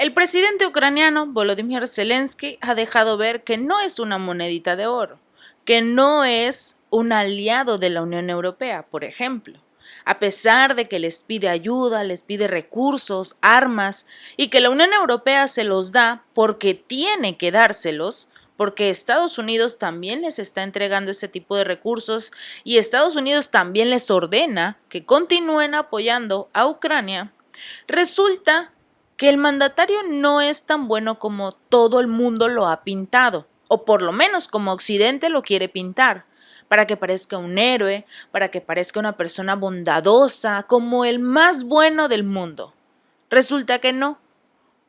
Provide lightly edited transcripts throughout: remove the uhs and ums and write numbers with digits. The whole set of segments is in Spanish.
El presidente ucraniano Volodymyr Zelensky ha dejado ver que no es una monedita de oro, que no es un aliado de la Unión Europea, por ejemplo. A pesar de que les pide ayuda, les pide recursos, armas, y que la Unión Europea se los da porque tiene que dárselos, porque Estados Unidos también les está entregando ese tipo de recursos y Estados Unidos también les ordena que continúen apoyando a Ucrania, resulta que el mandatario no es tan bueno como todo el mundo lo ha pintado, o por lo menos como Occidente lo quiere pintar, para que parezca un héroe, para que parezca una persona bondadosa, como el más bueno del mundo. Resulta que no.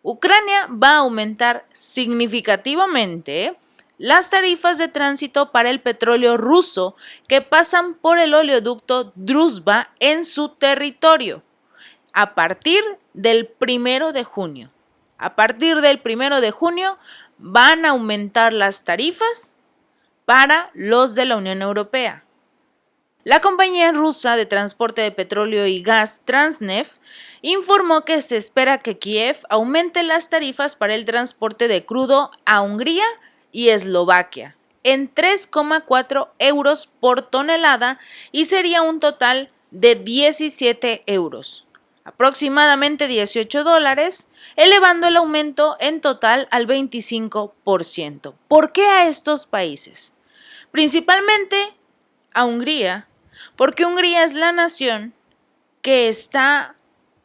Ucrania va a aumentar significativamente las tarifas de tránsito para el petróleo ruso que pasan por el oleoducto Druzhba en su territorio a partir del 1 de junio. A partir del 1 de junio van a aumentar las tarifas para los de la Unión Europea. La compañía rusa de transporte de petróleo y gas Transneft informó que se espera que Kiev aumente las tarifas para el transporte de crudo a Hungría y Eslovaquia en 3,4 euros por tonelada y sería un total de 17 euros. Aproximadamente $18, elevando el aumento en total al 25%. ¿Por qué a estos países? Principalmente a Hungría, porque Hungría es la nación que está,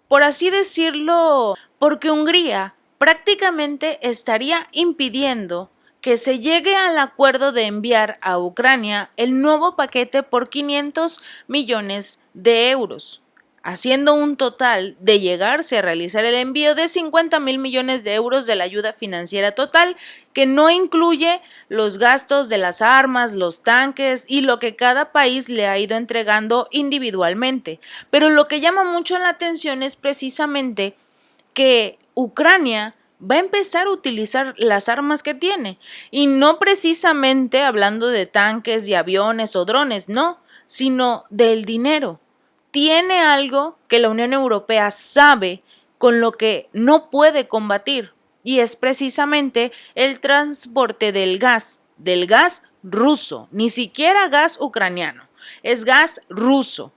por así decirlo, porque Hungría prácticamente estaría impidiendo que se llegue al acuerdo de enviar a Ucrania el nuevo paquete por 500 millones de euros. Haciendo un total de llegarse a realizar el envío de 50,000 millones de euros de la ayuda financiera total, que no incluye los gastos de las armas, los tanques y lo que cada país le ha ido entregando individualmente. Pero lo que llama mucho la atención es precisamente que Ucrania va a empezar a utilizar las armas que tiene, y no precisamente hablando de tanques y aviones o drones, no, sino del dinero. Tiene algo que la Unión Europea sabe con lo que no puede combatir, y es precisamente el transporte del gas ruso, ni siquiera gas ucraniano, es gas ruso.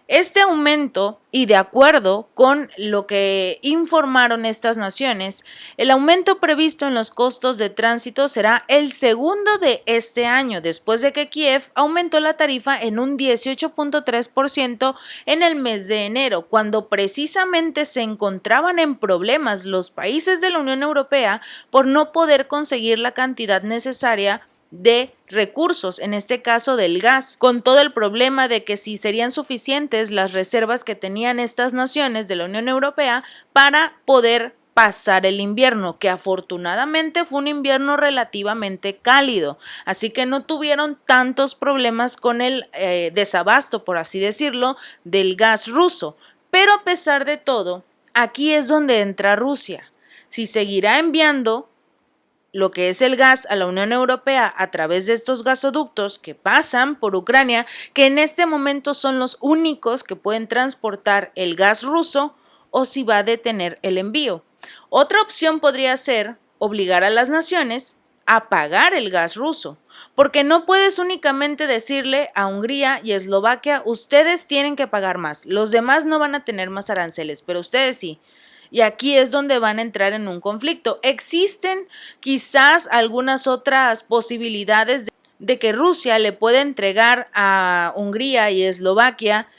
Este aumento, y de acuerdo con lo que informaron estas naciones, el aumento previsto en los costos de tránsito será el segundo de este año, después de que Kiev aumentó la tarifa en un 18,3% en el mes de enero, cuando precisamente se encontraban en problemas los países de la Unión Europea por no poder conseguir la cantidad necesaria de recursos, en este caso del gas, con todo el problema de que si serían suficientes las reservas que tenían estas naciones de la Unión Europea para poder pasar el invierno, que afortunadamente fue un invierno relativamente cálido, así que no tuvieron tantos problemas con el desabasto, por así decirlo, del gas ruso. Pero a pesar de todo, aquí es donde entra Rusia. Si seguirá enviando lo que es el gas a la Unión Europea a través de estos gasoductos que pasan por Ucrania, que en este momento son los únicos que pueden transportar el gas ruso, o si va a detener el envío. Otra opción podría ser obligar a las naciones a pagar el gas ruso, porque no puedes únicamente decirle a Hungría y Eslovaquia, ustedes tienen que pagar más, los demás no van a tener más aranceles, pero ustedes sí. Y aquí es donde van a entrar en un conflicto. Existen quizás algunas otras posibilidades de que Rusia le pueda entregar a Hungría y Eslovaquia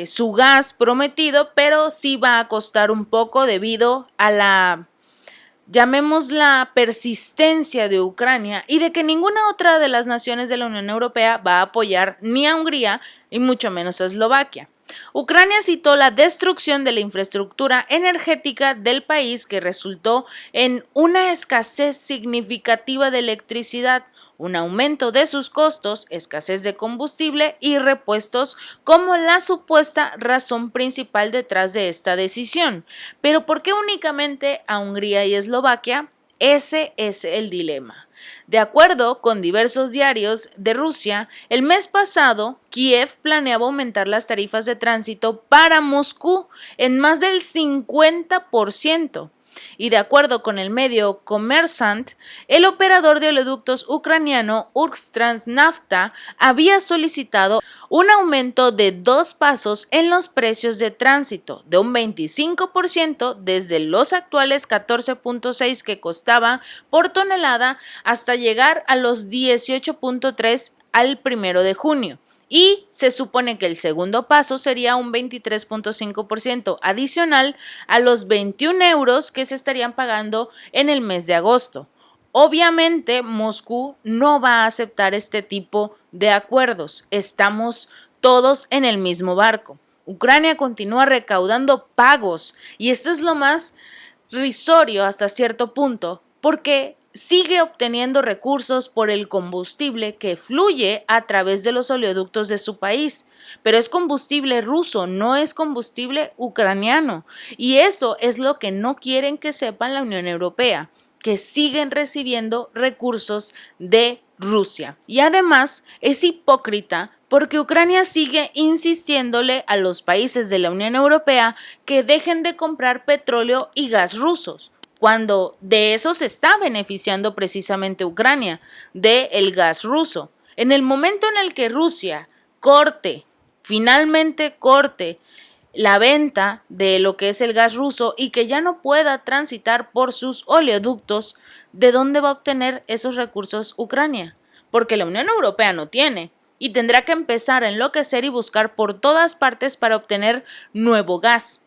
su gas prometido, pero sí va a costar un poco debido a la, llamémosla, persistencia de Ucrania, y de que ninguna otra de las naciones de la Unión Europea va a apoyar ni a Hungría y mucho menos a Eslovaquia. Ucrania citó la destrucción de la infraestructura energética del país, que resultó en una escasez significativa de electricidad, un aumento de sus costos, escasez de combustible y repuestos como la supuesta razón principal detrás de esta decisión. Pero ¿por qué únicamente a Hungría y Eslovaquia? Ese es el dilema. De acuerdo con diversos diarios de Rusia, el mes pasado, Kiev planeaba aumentar las tarifas de tránsito para Moscú en más del 50%. Y de acuerdo con el medio Kommersant, el operador de oleoductos ucraniano Uktrtransnafta había solicitado un aumento de 2 pasos en los precios de tránsito, de un 25% desde los actuales 14.6 que costaba por tonelada hasta llegar a los 18.3 al 1 de junio. Y se supone que el segundo paso sería un 23.5% adicional a los 21 euros que se estarían pagando en el mes de agosto. Obviamente, Moscú no va a aceptar este tipo de acuerdos. Estamos todos en el mismo barco. Ucrania continúa recaudando pagos y esto es lo más risorio hasta cierto punto, porque sigue obteniendo recursos por el combustible que fluye a través de los oleoductos de su país, pero es combustible ruso, no es combustible ucraniano, y eso es lo que no quieren que sepan la Unión Europea, que siguen recibiendo recursos de Rusia. Y además es hipócrita porque Ucrania sigue insistiéndole a los países de la Unión Europea que dejen de comprar petróleo y gas rusos, cuando de eso se está beneficiando precisamente Ucrania, del gas ruso. En el momento en el que Rusia finalmente corte la venta de lo que es el gas ruso y que ya no pueda transitar por sus oleoductos, ¿de dónde va a obtener esos recursos Ucrania? Porque la Unión Europea no tiene y tendrá que empezar a enloquecer y buscar por todas partes para obtener nuevo gas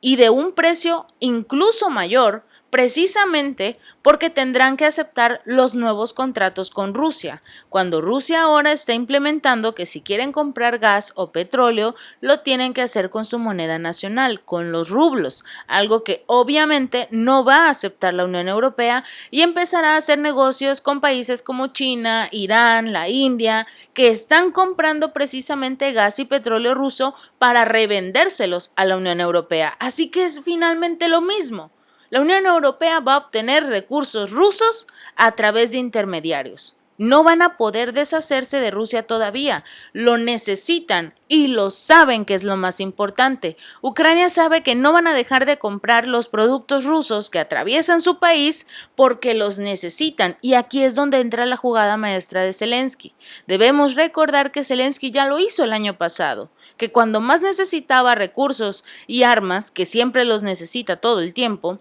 y de un precio incluso mayor, precisamente porque tendrán que aceptar los nuevos contratos con Rusia, cuando Rusia ahora está implementando que si quieren comprar gas o petróleo, lo tienen que hacer con su moneda nacional, con los rublos, algo que obviamente no va a aceptar la Unión Europea y empezará a hacer negocios con países como China, Irán, la India, que están comprando precisamente gas y petróleo ruso para revendérselos a la Unión Europea. Así que es finalmente lo mismo. La Unión Europea va a obtener recursos rusos a través de intermediarios. No van a poder deshacerse de Rusia todavía, lo necesitan y lo saben que es lo más importante. Ucrania sabe que no van a dejar de comprar los productos rusos que atraviesan su país porque los necesitan y aquí es donde entra la jugada maestra de Zelensky. Debemos recordar que Zelensky ya lo hizo el año pasado, que cuando más necesitaba recursos y armas, que siempre los necesita todo el tiempo,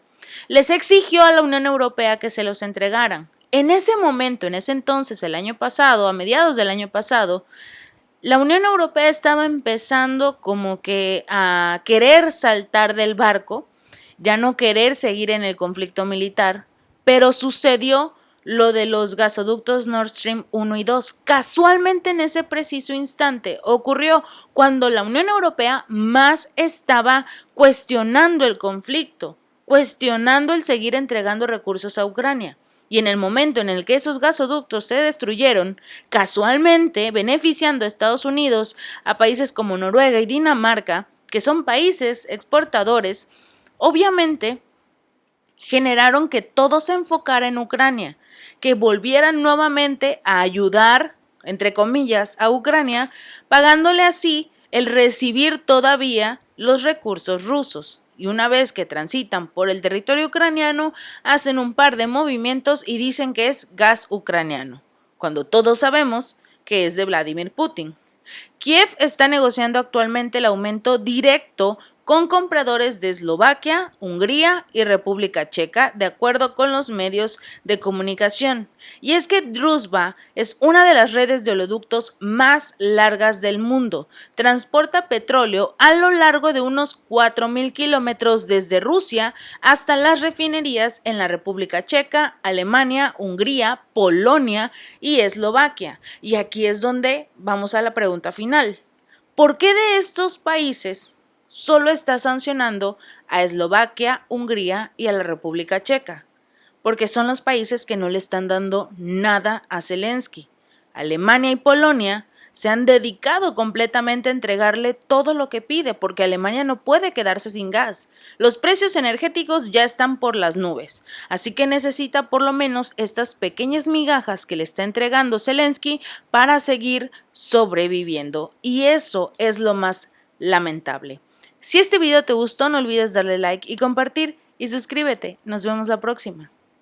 les exigió a la Unión Europea que se los entregaran. En ese momento, en ese entonces, el año pasado, a mediados del año pasado, la Unión Europea estaba empezando como que a querer saltar del barco, ya no querer seguir en el conflicto militar, pero sucedió lo de los gasoductos Nord Stream 1 y 2. Casualmente en ese preciso instante ocurrió cuando la Unión Europea más estaba cuestionando el conflicto, cuestionando el seguir entregando recursos a Ucrania. Y en el momento en el que esos gasoductos se destruyeron, casualmente beneficiando a Estados Unidos, a países como Noruega y Dinamarca, que son países exportadores, obviamente generaron que todo se enfocara en Ucrania, que volvieran nuevamente a ayudar, entre comillas, a Ucrania, pagándole así el recibir todavía los recursos rusos. Y una vez que transitan por el territorio ucraniano, hacen un par de movimientos y dicen que es gas ucraniano, cuando todos sabemos que es de Vladimir Putin. Kiev está negociando actualmente el aumento directo con compradores de Eslovaquia, Hungría y República Checa, de acuerdo con los medios de comunicación. Y es que Druzhba es una de las redes de oleoductos más largas del mundo. Transporta petróleo a lo largo de unos 4.000 kilómetros desde Rusia hasta las refinerías en la República Checa, Alemania, Hungría, Polonia y Eslovaquia. Y aquí es donde vamos a la pregunta final. ¿Por qué de estos países solo está sancionando a Eslovaquia, Hungría y a la República Checa? Porque son los países que no le están dando nada a Zelensky. Alemania y Polonia se han dedicado completamente a entregarle todo lo que pide, porque Alemania no puede quedarse sin gas. Los precios energéticos ya están por las nubes, así que necesita por lo menos estas pequeñas migajas que le está entregando Zelensky para seguir sobreviviendo. Y eso es lo más lamentable. Si este video te gustó, no olvides darle like y compartir. y suscríbete. Nos vemos la próxima.